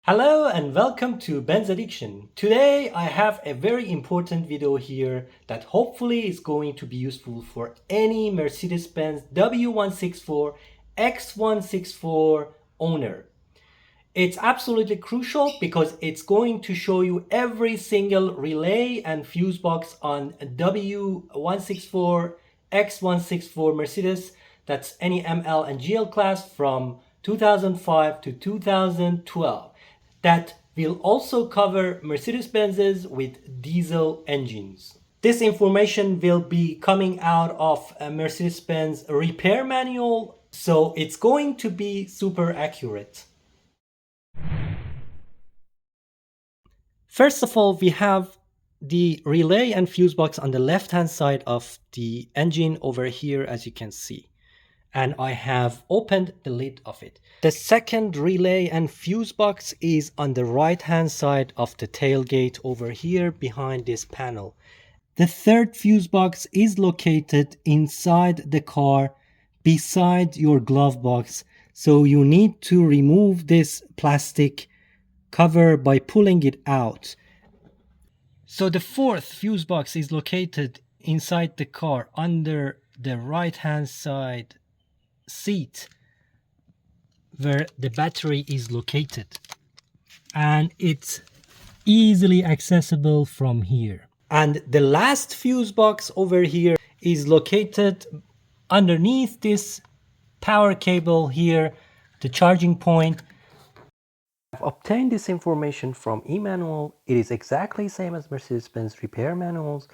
Hello and welcome to Benz Addiction. Today I have a very important video here that hopefully is going to be useful for any Mercedes-Benz W164 X164 owner. It's absolutely crucial because it's going to show you every single relay and fuse box on W164 X164 Mercedes. That's any ML and GL class from 2005 to 2012. That will also cover Mercedes-Benz's with diesel engines. This information will be coming out of a Mercedes-Benz repair manual, so it's going to be super accurate. First of all, we have the relay and fuse box on the left hand side of the engine over here, as you can see. And I have opened the lid of it. The second relay and fuse box is on the right hand side of the tailgate over here behind this panel. The third fuse box is located inside the car beside your glove box, so you need to remove this plastic cover by pulling it out. So the fourth fuse box is located inside the car under the right hand side seat where the battery is located, and it's easily accessible from here. And the last fuse box over here is located underneath this power cable here, the charging point. I've obtained this information from Emanual. It is exactly the same as Mercedes-Benz repair manuals.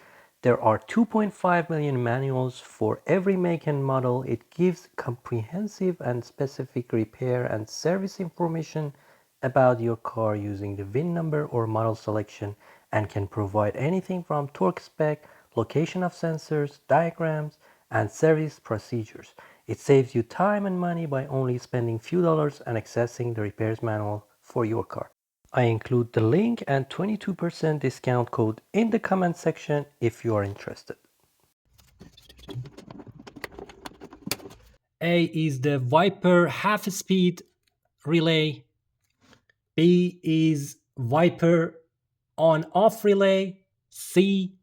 There are 2.5 million manuals for every make and model. It gives comprehensive and specific repair and service information about your car using the VIN number or model selection, and can provide anything from torque spec, location of sensors, diagrams, and service procedures. It saves you time and money by only spending few dollars and accessing the repairs manual for your car. I include the link and 22% discount code in the comment section if you are interested. A is the Viper half-speed relay. B is Viper on-off relay. C,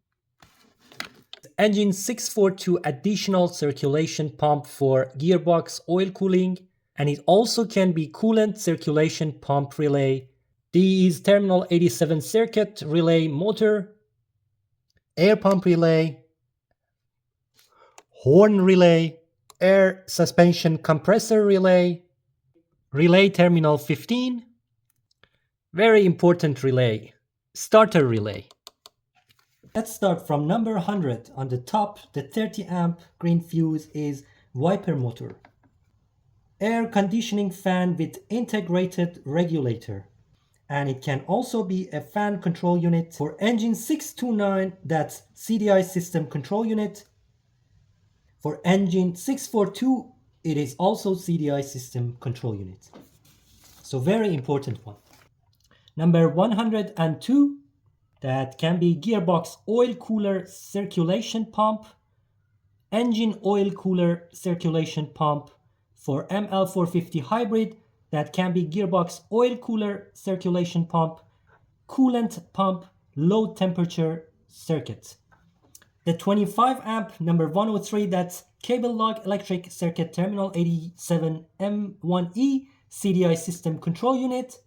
engine 642 additional circulation pump for gearbox oil cooling, and it also can be coolant circulation pump relay. D is terminal 87 circuit relay motor, air pump relay, horn relay, air suspension compressor relay, relay terminal 15, very important relay, starter relay. Let's start from number 100. On the top, the 30 amp green fuse is Viper motor. Air conditioning fan with integrated regulator. And it can also be a fan control unit. For engine 629, that's CDI system control unit. For engine 642, it is also CDI system control unit. So very important one. Number 102, that can be gearbox oil cooler circulation pump, engine oil cooler circulation pump. For ML450 hybrid, that can be gearbox oil cooler circulation pump, coolant pump, low temperature circuit. The 25 amp number 103, that's cable lock electric circuit terminal 87 M1E CDI system control unit.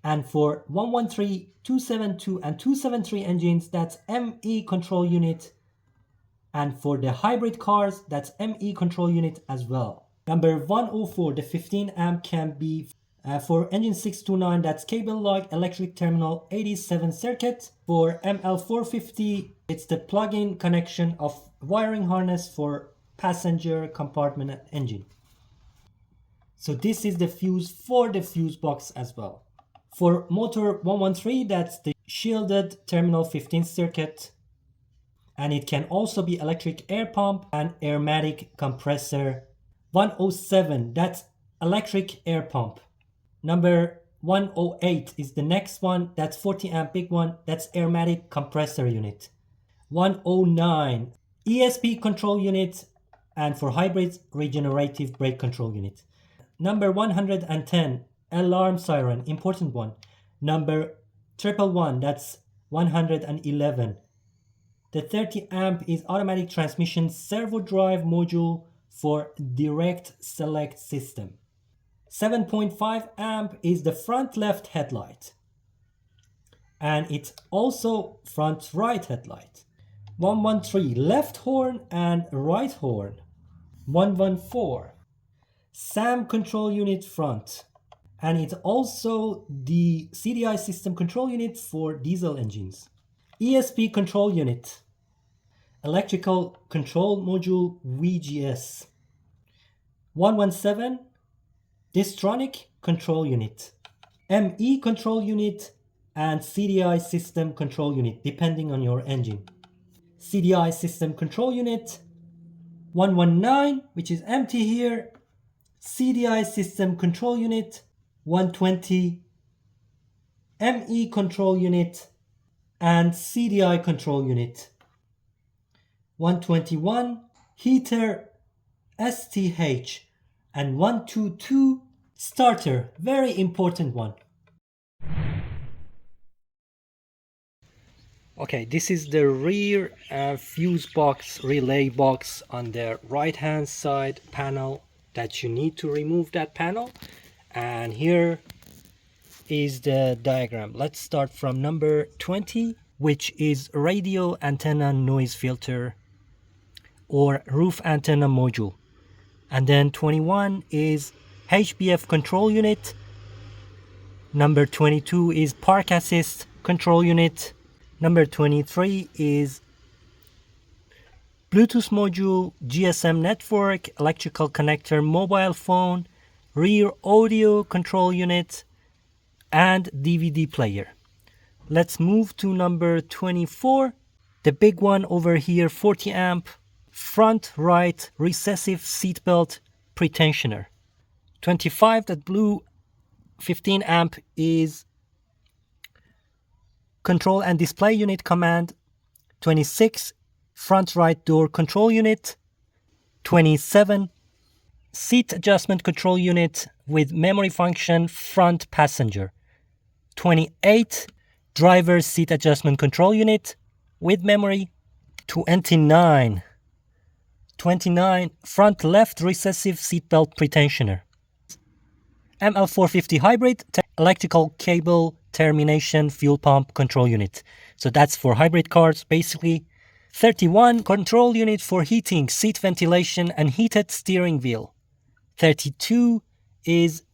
And for 113, 272 and 273 engines, that's ME control unit. And for the hybrid cars, that's ME control unit as well. Number 104, the 15 amp can be for engine 629, that's cable lock electric terminal 87 circuit. For ML450, it's the plug-in connection of wiring harness for passenger compartment and engine. So this is the fuse for the fuse box as well. For motor 113, that's the shielded terminal 15 circuit. And it can also be electric air pump and aromatic compressor. 107, that's electric air pump. Number 108 is the next one, that's 40 amp big one, that's aromatic compressor unit. 109, ESP control unit, and for hybrids, regenerative brake control unit. Number 110, alarm siren, important one. Number 111, that's 111. The 30 amp is automatic transmission servo drive module for direct select system. 7.5 amp is the front left headlight. And it's also front right headlight. 113 left horn and right horn. 114 SAM control unit front. And it's also the CDI system control unit for diesel engines. ESP control unit. Electrical control module VGS. 117 Distronic control unit. ME control unit and CDI system control unit depending on your engine. CDI system control unit. 119, which is empty here. CDI system control unit. 120 ME control unit and CDI control unit. 121 heater STH and 122 starter, very important one. Okay, this is the rear fuse box, relay box on the right hand side panel that you need to remove that panel. And here is the diagram. Let's start from number 20, which is radio antenna noise filter or roof antenna module. And then 21 is HBF control unit. Number 22 is park assist control unit. Number 23 is Bluetooth module, GSM network, electrical connector, mobile phone, rear audio control unit, and DVD player. Let's move to number 24. The big one over here, 40 amp, front right recessive seatbelt pretensioner. 25, that blue 15 amp is control and display unit command. 26, front right door control unit. 27, seat adjustment control unit with memory function front passenger. 28, driver seat adjustment control unit with memory. 29, front left recessive seatbelt pretensioner. ML450 hybrid electrical cable termination fuel pump control unit. So that's for hybrid cars basically. 31, control unit for heating, seat ventilation and heated steering wheel. 32 is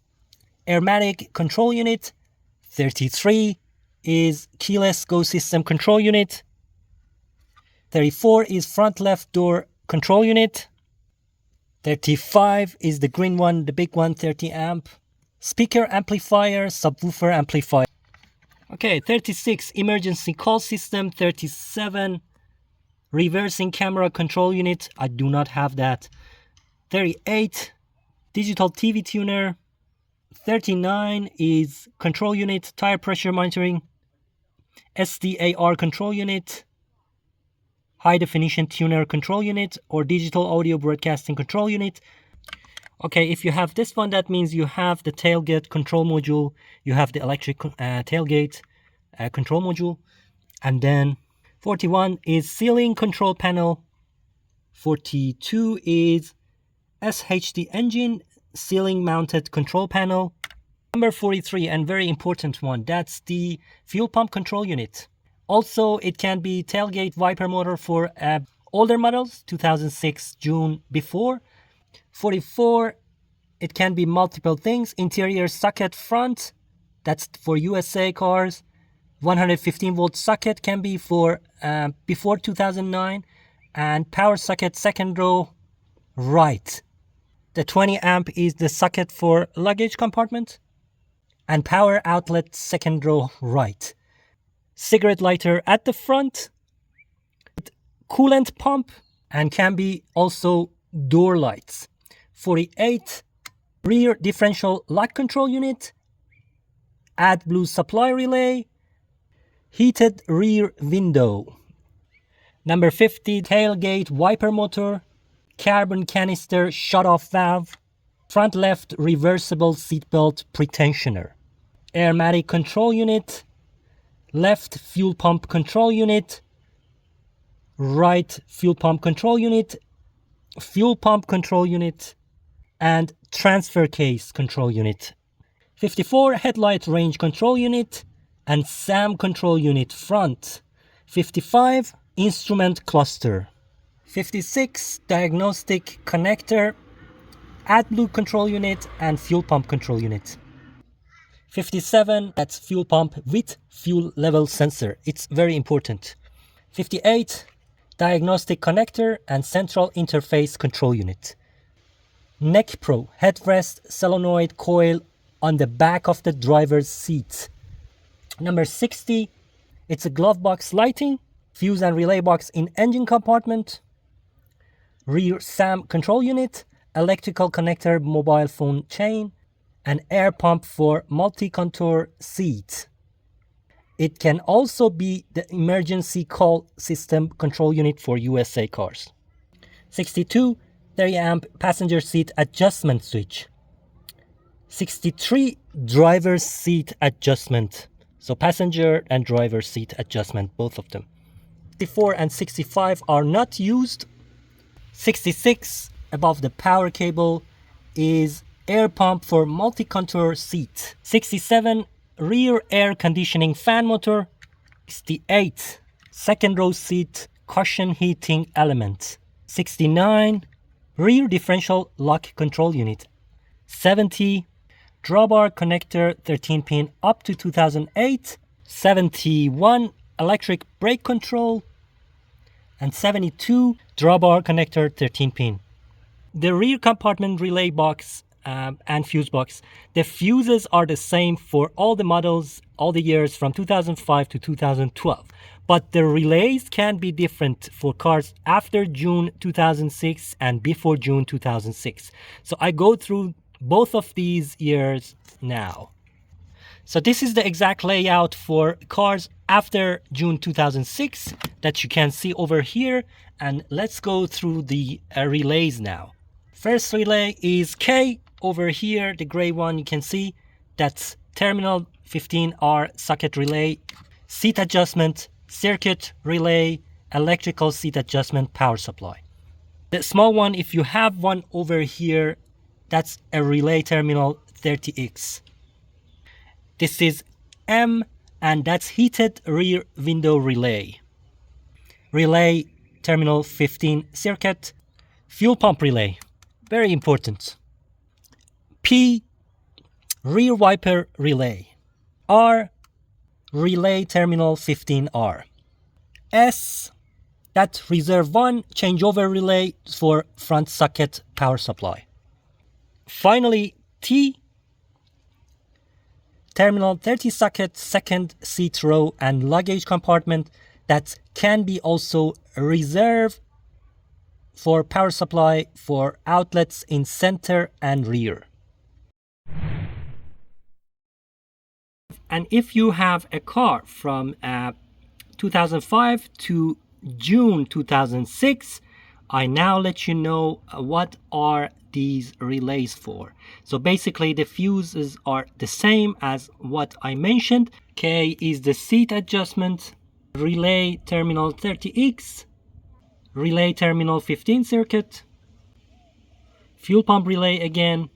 Airmatic control unit. 33 is keyless go system control unit. 34 is front left door control unit. 35 is the green one, the big one, 30 amp. Speaker amplifier, subwoofer amplifier. Okay, 36, emergency call system. 37, reversing camera control unit. I do not have that. 38, digital TV tuner. 39 is control unit, tire pressure monitoring. SDAR control unit. High definition tuner control unit or digital audio broadcasting control unit. Okay, if you have this one, that means you have the tailgate control module, you have the electric tailgate control module, and then 41 is ceiling control panel. 42 is SHD engine ceiling mounted control panel. Number 43, and very important one, that's the fuel pump control unit. Also, it can be tailgate wiper motor for older models, 2006 June before. 44, it can be multiple things. Interior socket front, that's for USA cars. 115 volt socket can be for before 2009. And power socket second row right. The 20 amp is the socket for luggage compartment. And power outlet second row right. Cigarette lighter at the front. Coolant pump and can be also door lights. 48, rear differential lock control unit. Adblue supply relay. Heated rear window. Number 50, tailgate wiper motor. Carbon canister shut-off valve. front left reversible seatbelt pretensioner, airmatic control unit, left fuel pump control unit, right fuel pump control unit, and transfer case control unit. 54 headlight range control unit and SAM control unit front. 55 instrument cluster. 56 diagnostic connector, Adblue control unit and fuel pump control unit. 57, that's fuel pump with fuel level sensor. It's very important. 58, diagnostic connector and central interface control unit. Neck Pro, headrest solenoid coil on the back of the driver's seat. Number 60, it's a glove box lighting, fuse and relay box in engine compartment, rear SAM control unit, electrical connector mobile phone chain, an air pump for multi-contour seat. It can also be the emergency call system control unit for USA cars. 62, 30 amp passenger seat adjustment switch. 63, driver's seat adjustment. So passenger and driver seat adjustment, both of them. 64 and 65 are not used. 66, above the power cable, is air pump for multi-contour seat. 67, rear air conditioning fan motor. 68, second row seat cushion heating element. 69, rear differential lock control unit. 70, drawbar connector 13 pin up to 2008. 71, electric brake control. And 72, drawbar connector 13 pin. The rear compartment relay box and fuse box, the fuses are the same for all the models, all the years from 2005 to 2012. But the relays can be different for cars after June 2006 and before June 2006. So I go through both of these years now. So this is the exact layout for cars after June 2006 that you can see over here. And let's go through the relays now. First relay is K over here, the gray one you can see. That's terminal 15R socket relay, seat adjustment, circuit relay, electrical seat adjustment, power supply. The small one, if you have one over here, that's a relay terminal 30X. This is M, and that's heated rear window relay. Relay terminal 15 circuit. Fuel pump relay, very important. P, rear wiper relay. R, relay terminal 15R. S, that's reserve 1 changeover relay for front socket power supply. Finally, T, terminal 30 socket second seat row and luggage compartment that can be also reserved for power supply for outlets in center and rear. And if you have a car from 2005 to June 2006, I now let you know what are these relays for. So basically the fuses are the same as what I mentioned. K is the seat adjustment, relay terminal 30X, relay terminal 15 circuit, fuel pump relay again,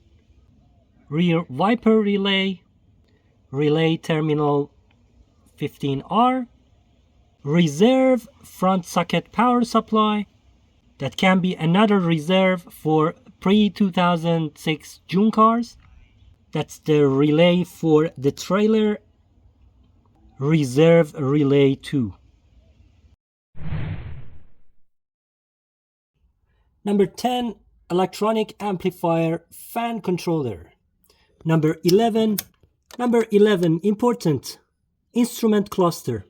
rear wiper relay, relay terminal 15R, reserve front socket power supply, that can be another reserve for pre-2006 June cars. That's the relay for the trailer, reserve relay 2. Number 10, electronic amplifier fan controller. Number 11, important, instrument cluster.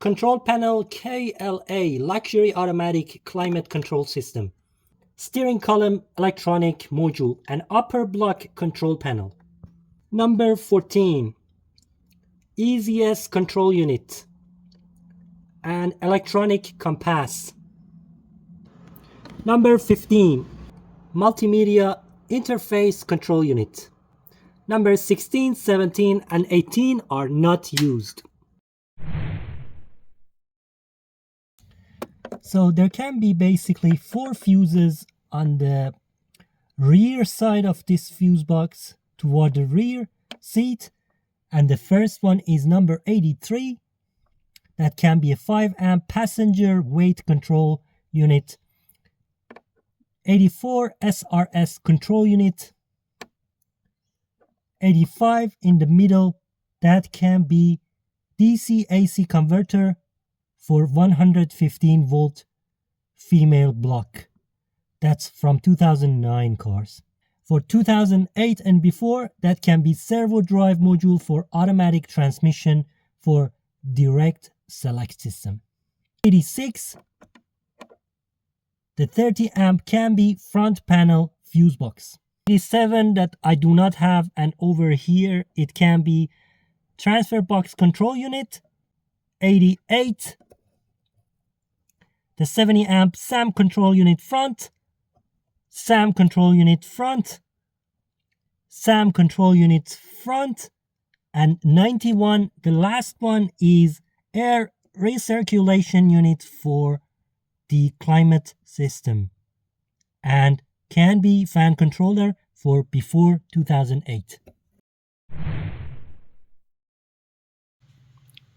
Control panel KLA, luxury automatic climate control system. Steering column electronic module and upper block control panel. Number 14, EZS control unit and electronic compass. Number 15, multimedia interface control unit. Numbers 16, 17, and 18 are not used. So there can be basically 4 fuses on the rear side of this fuse box toward the rear seat, and the first one is number 83. That can be a 5 amp passenger weight control unit. 84 SRS control unit. 85 in the middle, that can be DC AC converter for 115 volt female block. That's from 2009 cars. For 2008 and before, that can be servo drive module for automatic transmission for direct select system. 86, the 30 amp can be front panel fuse box. 87 that I do not have, and over here it can be transfer box control unit. 88, the 70 amp SAM control unit front, SAM control unit front, SAM control unit front, and 91, the last one is air recirculation unit for the climate system, and can be fan controller for before 2008.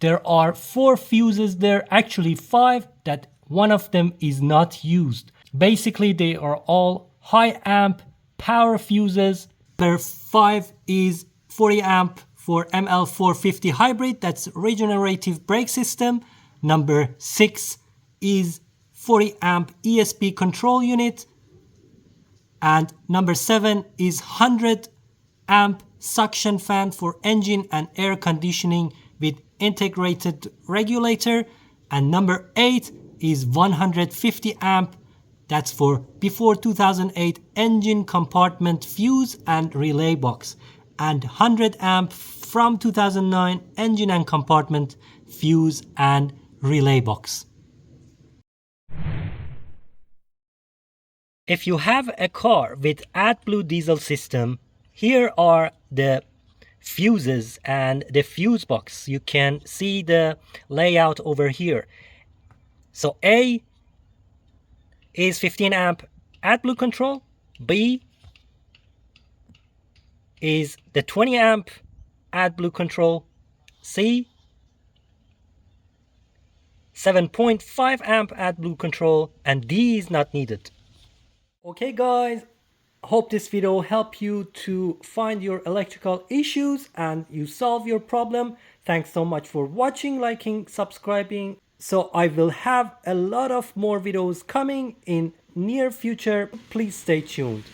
There are 4 fuses there, actually 5, that one of them is not used. Basically, they are all high amp power fuses. Per 5 is 40 amp for ML450 hybrid, that's regenerative brake system. Number 6 is 40 amp ESP control unit. And number 7 is 100 amp suction fan for engine and air conditioning with integrated regulator. And number 8 is 150 amp, that's for before 2008 engine compartment fuse and relay box, and 100 amp from 2009 engine and compartment fuse and relay box. If you have a car with AdBlue diesel system, here are the fuses and the fuse box. You can see the layout over here. So A is 15 amp AdBlue control. B is the 20 amp AdBlue control. C 7.5 amp AdBlue control, and D is not needed. Okay guys, hope this video helped you to find your electrical issues and you solve your problem. Thanks so much for watching, liking, subscribing. So I will have a lot of more videos coming in near future. Please stay tuned.